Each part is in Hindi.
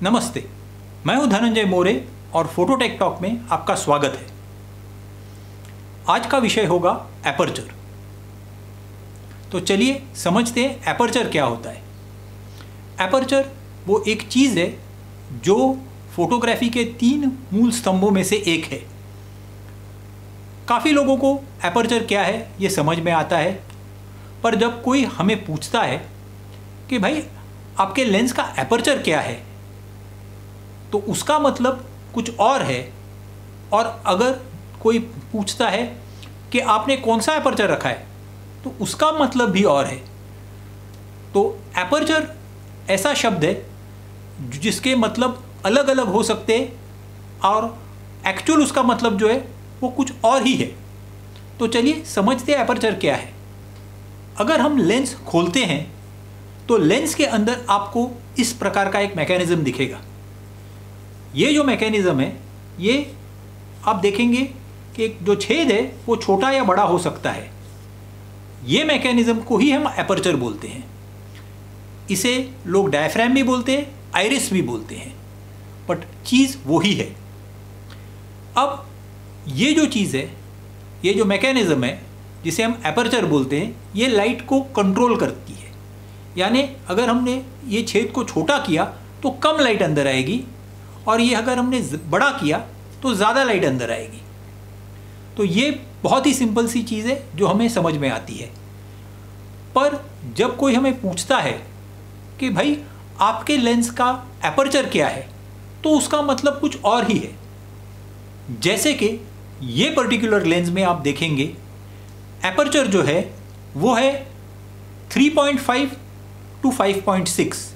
नमस्ते, मैं हूं धनंजय मोरे और फोटोटेक टॉक में आपका स्वागत है। आज का विषय होगा एपर्चर। तो चलिए समझते हैं एपर्चर क्या होता है। एपर्चर वो एक चीज़ है जो फोटोग्राफी के 3 मूल स्तंभों में से एक है। काफ़ी लोगों को एपर्चर क्या है ये समझ में आता है, पर जब कोई हमें पूछता है कि भाई आपके लेंस का एपर्चर क्या है, तो उसका मतलब कुछ और है। और अगर कोई पूछता है कि आपने कौन सा एपर्चर रखा है, तो उसका मतलब भी और है। तो एपर्चर ऐसा शब्द है जिसके मतलब अलग अलग हो सकते हैं और एक्चुअल उसका मतलब जो है वो कुछ और ही है। तो चलिए समझते हैं एपर्चर क्या है। अगर हम लेंस खोलते हैं तो लेंस के अंदर आपको इस प्रकार का एक मैकेनिज्म दिखेगा। ये जो मैकेनिज्म है, ये आप देखेंगे कि जो छेद है वो छोटा या बड़ा हो सकता है। ये मैकेनिज्म को ही हम एपर्चर बोलते हैं। इसे लोग डायफ्राम भी बोलते हैं, आइरिस भी बोलते हैं, बट चीज़ वही है। अब ये जो चीज़ है, ये जो मैकेनिज्म है जिसे हम एपर्चर बोलते हैं, ये लाइट को कंट्रोल करती है। यानी अगर हमने ये छेद को छोटा किया तो कम लाइट अंदर आएगी, और ये अगर हमने बड़ा किया तो ज़्यादा लाइट अंदर आएगी। तो ये बहुत ही सिंपल सी चीज़ है जो हमें समझ में आती है। पर जब कोई हमें पूछता है कि भाई आपके लेंस का एपर्चर क्या है, तो उसका मतलब कुछ और ही है। जैसे कि ये पर्टिकुलर लेंस में आप देखेंगे एपर्चर जो है वो है 3.5 to 5.6।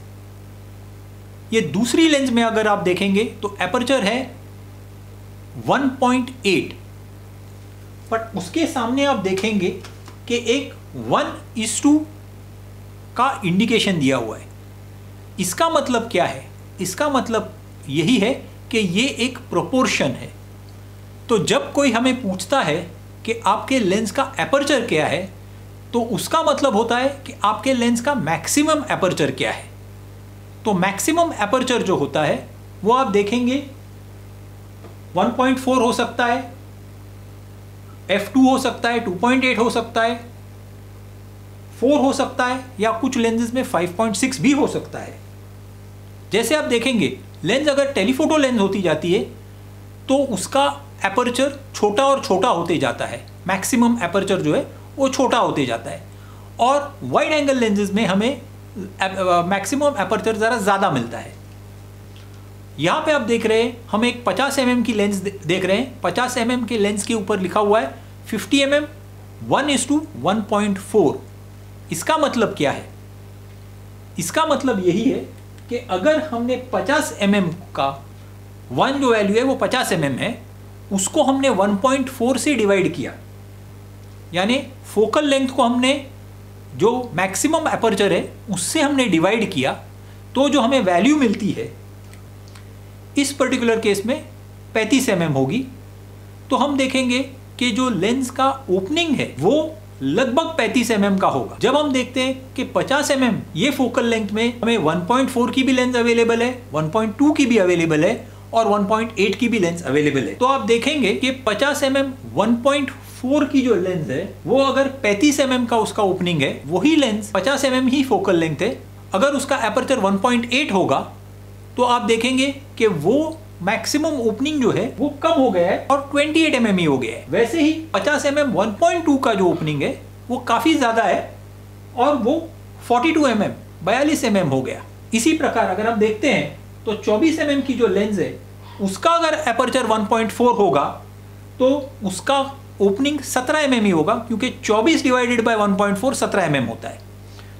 ये दूसरी लेंस में अगर आप देखेंगे तो एपर्चर है 1.8, बट उसके सामने आप देखेंगे कि एक 1:2 का इंडिकेशन दिया हुआ है। इसका मतलब क्या है? इसका मतलब यही है कि ये एक प्रोपोर्शन है। तो जब कोई हमें पूछता है कि आपके लेंस का एपर्चर क्या है, तो उसका मतलब होता है कि आपके लेंस का मैक्सिमम एपर्चर क्या है। तो मैक्सिमम एपर्चर जो होता है वो आप देखेंगे 1.4 हो सकता है, f2 हो सकता है, 2.8 हो सकता है, 4 हो सकता है, या कुछ लेंसेज में 5.6 भी हो सकता है। जैसे आप देखेंगे लेंस अगर टेलीफोटो लेंस होती जाती है तो उसका एपर्चर छोटा और छोटा होते जाता है। मैक्सिमम एपर्चर जो है वो छोटा होते जाता है। और वाइड एंगल लेंसेज में हमें मैक्सिमम एपर्चर ज़रा ज़्यादा मिलता है। यहाँ पे आप देख रहे हैं हम एक 50 mm की लेंस देख रहे हैं। 50 mm के लेंस के ऊपर लिखा हुआ है 50 mm 1:1.4। इसका मतलब क्या है? इसका मतलब यही है कि अगर हमने 50 mm का 1 जो वैल्यू है वो 50 mm है, उसको हमने 1.4 से डिवाइड किया, यानी फोकल लेंथ को हमने जो मैक्सिमम एपर्चर है उससे हमने डिवाइड किया, तो जो हमें वैल्यू मिलती है इस पर्टिकुलर केस में 35 mm होगी। तो हम देखेंगे कि जो लेंस का ओपनिंग है वो लगभग 35 mm का होगा। जब हम देखते हैं कि 50 mm ये फोकल लेंथ में हमें 1.4 की भी लेंस अवेलेबल है, 1.2 की भी अवेलेबल है और 1.8 की भी लेंस अवेलेबल है। तो आप देखेंगे कि 50 mm 1.4 की जो लेंस है वो अगर 35 mm का उसका ओपनिंग है, वही लेंस 50 mm ही फोकल लेंथ है, अगर उसका एपर्चर 1.8 होगा तो आप देखेंगे कि वो मैक्सिमम ओपनिंग जो है वो कम हो गया है और 28 mm ही हो गया है। वैसे ही 50 mm 1.2 का जो ओपनिंग है वो काफ़ी ज़्यादा है और वो 42 mm 42 mm हो गया। इसी प्रकार अगर हम देखते हैं तो 24 mm की जो लेंस है उसका अगर एपर्चर 1.4 होगा तो उसका ओपनिंग 17 mm ही होगा, क्योंकि 24 डिवाइडेड बाय 1.4 17 mm होता है।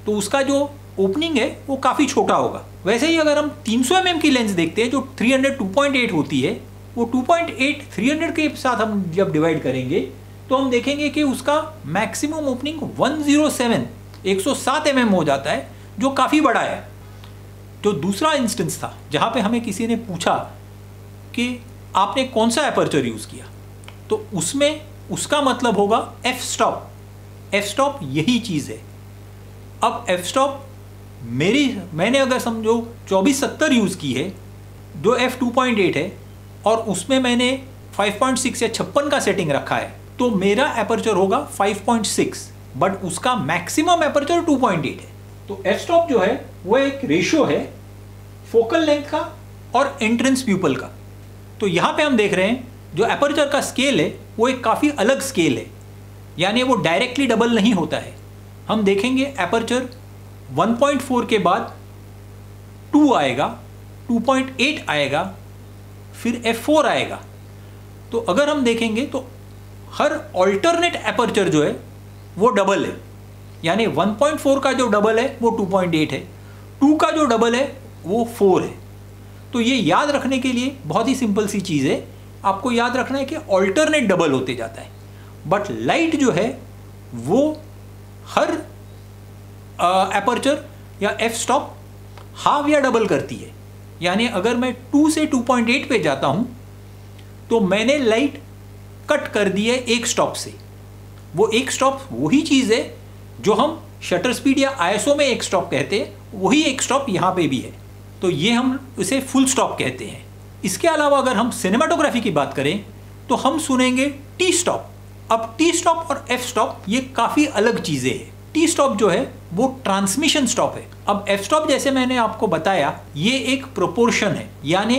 तो उसका जो ओपनिंग है वो काफ़ी छोटा होगा। वैसे ही अगर हम 300 mm की लेंस देखते हैं जो 300 2.8 होती है, वो 2.8 300 के साथ हम जब डिवाइड करेंगे तो हम देखेंगे कि उसका मैक्सिमम ओपनिंग 107 mm हो जाता है, जो काफ़ी बड़ा है। जो दूसरा इंस्टेंस था जहाँ पे हमें किसी ने पूछा कि आपने कौन सा एपर्चर यूज़ किया, तो उसमें उसका मतलब होगा एफ स्टॉप। एफ स्टॉप यही चीज़ है। अब एफ स्टॉप मैंने अगर समझो 2470 यूज़ की है जो f2.8 है और उसमें मैंने 5.6 या 56 का सेटिंग रखा है, तो मेरा एपर्चर होगा 5.6, बट उसका मैक्सिमम एपर्चर 2.8 है। तो एफ स्टॉप जो है वो एक रेशियो है फोकल लेंथ का और एंट्रेंस प्यूपल का। तो यहाँ पे हम देख रहे हैं जो एपर्चर का स्केल है वो एक काफ़ी अलग स्केल है, यानी वो डायरेक्टली डबल नहीं होता है। हम देखेंगे एपर्चर 1.4 के बाद 2 आएगा, 2.8 आएगा, फिर f4 आएगा। तो अगर हम देखेंगे तो हर ऑल्टरनेट एपर्चर जो है वो डबल है, यानी 1.4 का जो डबल है वो 2.8 है, 2 का जो डबल है वो 4 है। तो ये याद रखने के लिए बहुत ही सिंपल सी चीज़ है, आपको याद रखना है कि ऑल्टरनेट डबल होते जाता है, बट लाइट जो है वो हर एपर्चर या एफ स्टॉप हाफ या डबल करती है। यानी अगर मैं 2 से 2.8 पे जाता हूं तो मैंने लाइट कट कर दी है एक स्टॉप से। वो एक स्टॉप वही चीज़ है जो हम शटर स्पीड या आईएसओ में एक स्टॉप कहते हैं, वही एक स्टॉप यहाँ पे भी है। तो ये हम उसे फुल स्टॉप कहते हैं। इसके अलावा अगर हम सिनेमाटोग्राफी की बात करें तो हम सुनेंगे टी स्टॉप। अब टी स्टॉप और एफ स्टॉप ये काफ़ी अलग चीज़ें हैं। टी स्टॉप जो है वो ट्रांसमिशन स्टॉप है। अब एफ स्टॉप जैसे मैंने आपको बताया ये एक प्रोपोर्शन है, यानी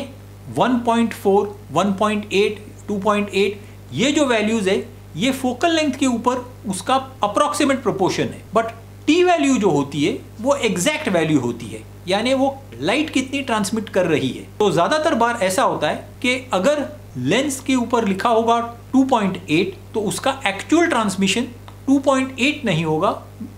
1.4, 1.8, 2.8 ये जो वैल्यूज है ये फोकल लेंथ के ऊपर उसका अप्रोक्सीमेट प्रोपोर्शन है। बट टी वैल्यू जो होती है वो एग्जैक्ट वैल्यू होती है, यानी वो लाइट कितनी ट्रांसमिट कर रही है। तो ज़्यादातर बार ऐसा होता है कि अगर लेंस के ऊपर लिखा होगा 2.8 तो उसका एक्चुअल ट्रांसमिशन 2.8 नहीं होगा,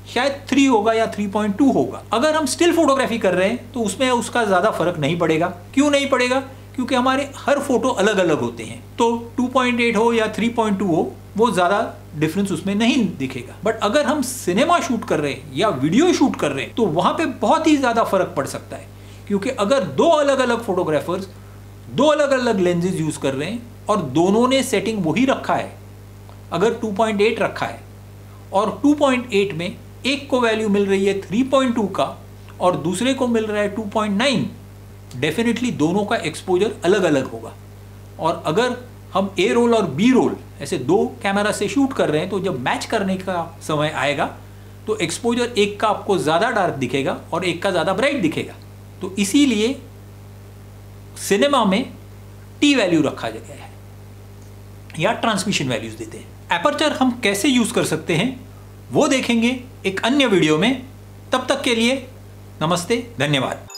शायद 3 होगा या 3.2 होगा। अगर हम स्टिल फोटोग्राफी कर रहे हैं तो उसमें उसका ज़्यादा फर्क नहीं पड़ेगा। क्यों नहीं पड़ेगा? क्योंकि हमारे हर फोटो अलग अलग होते हैं, तो 2.8 हो या 3.2 हो वो ज़्यादा डिफरेंस उसमें नहीं दिखेगा। बट अगर हम सिनेमा शूट कर रहे हैं या वीडियो शूट कर रहे हैं तो वहाँ पे बहुत ही ज़्यादा फर्क पड़ सकता है, क्योंकि अगर दो अलग अलग फोटोग्राफर्स दो अलग अलग लेंसेज यूज़ कर रहे हैं और दोनों ने सेटिंग वही रखा है, अगर 2.8 रखा है और 2.8 में एक को वैल्यू मिल रही है 3.2 का और दूसरे को मिल रहा है 2.9, डेफिनेटली दोनों का एक्सपोजर अलग अलग होगा। और अगर हम ए रोल और बी रोल ऐसे दो कैमरा से शूट कर रहे हैं तो जब मैच करने का समय आएगा तो एक्सपोजर एक का आपको ज़्यादा डार्क दिखेगा और एक का ज़्यादा ब्राइट दिखेगा। तो इसीलिए सिनेमा में टी वैल्यू रखा गया है या ट्रांसमिशन वैल्यूज देते हैं। एपर्चर हम कैसे यूज़ कर सकते हैं वो देखेंगे एक अन्य वीडियो में। तब तक के लिए नमस्ते, धन्यवाद।